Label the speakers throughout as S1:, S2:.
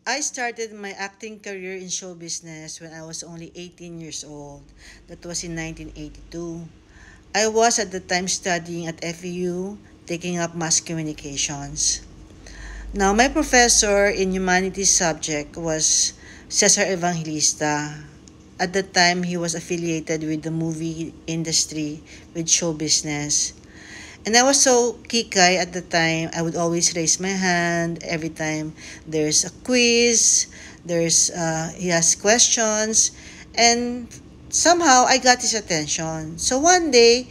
S1: I started my acting career in show business when I was only 18 years old. That was in 1982. I was at the time studying at FEU, taking up mass communications. Now, my professor in humanities subject was Cesar Evangelista. At the time, he was affiliated with the movie industry with show business. And I was so kikay at the time. I would always raise my hand every time there's a quiz, he has questions, and somehow I got his attention. So one day,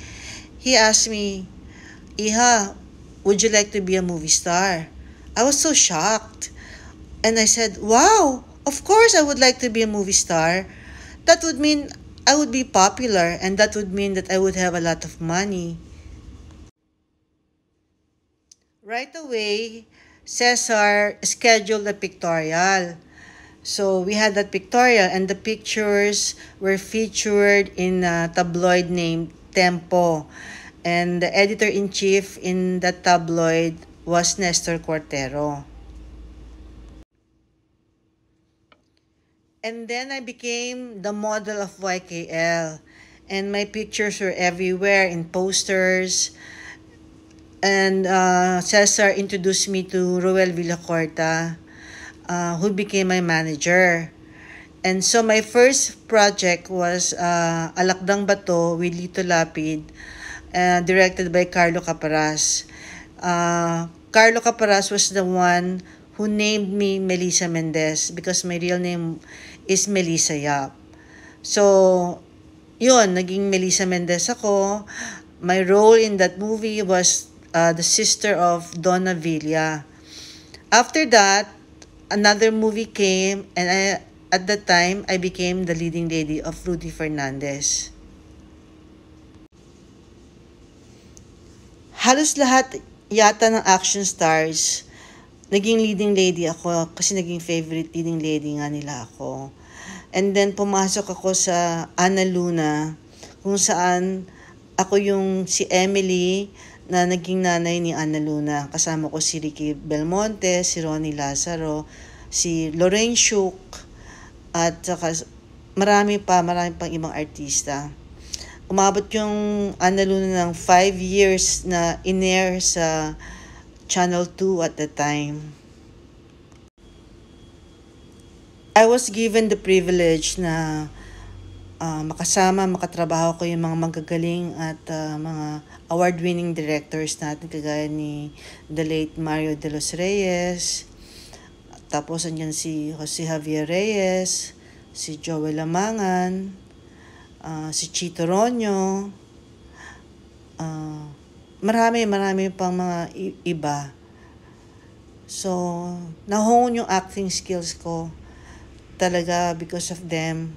S1: he asked me, Iha, would you like to be a movie star? I was so shocked. And I said, wow, of course I would like to be a movie star. That would mean I would be popular, and that would mean that I would have a lot of money. Right away, Cesar scheduled a pictorial. So we had that pictorial, and the pictures were featured in a tabloid named Tempo. And the editor-in-chief in that tabloid was Nestor Cortero. And then I became the model of YKL. And my pictures were everywhere in posters. And Cesar introduced me to Roel Villacorta, who became my manager. And so my first project was Alakdang Bato with Lito Lapid, directed by Carlo Caparas. Carlo Caparas was the one who named me Melissa Mendez because my real name is Melissa Yap. So, yun, naging Melissa Mendez ako. My role in that movie was the sister of Donna Villa. After that, another movie came, and at that time, I became the leading lady of Rudy Fernandez. Halos lahat yata ng action stars, naging leading lady ako kasi naging favorite leading lady nga nila ako. And then pumasok ako sa Ana Luna kung saan ako yung si Emily na naging nanay ni Ana Luna. Kasama ko si Ricky Belmonte, si Ronnie Lazaro, si Lorraine Shuk, at saka marami pang ibang artista. Umabot yung Ana Luna ng 5 years na in-air sa Channel 2 at the time. I was given the privilege na makatrabaho ko yung mga magagaling at mga award-winning directors natin kagaya ni the late Mario de los Reyes. Tapos andyan si Jose Javier Reyes, si Joel Lamangan, si Chito Ronyo, marami pang mga iba. So, nahone yung acting skills ko talaga because of them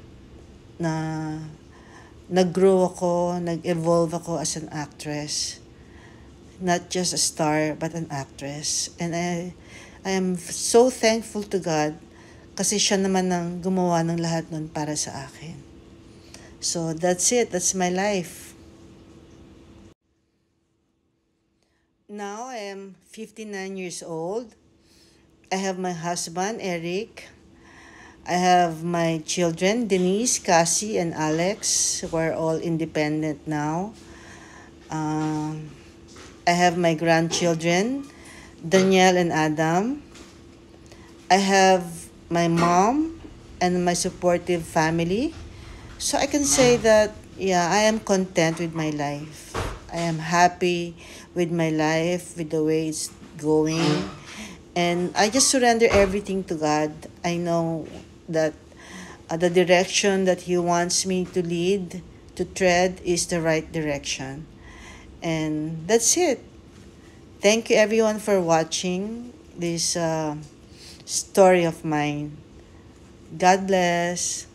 S1: na nag-grow ako, nag-evolve ako as an actress. Not just a star, but an actress. And I am so thankful to God kasi siya naman ang gumawa ng lahat nun para sa akin. So, that's it. That's my life. Now, I am 59 years old. I have my husband, Eric. I have my children, Denise, Cassie, and Alex, who are all independent now. I have my grandchildren, Danielle and Adam. I have my mom and my supportive family. So I can say that, yeah, I am content with my life. I am happy with my life, with the way it's going. And I just surrender everything to God. I know that the direction that He wants me to lead, to tread, is the right direction. And that's it. Thank you everyone for watching this story of mine. God bless.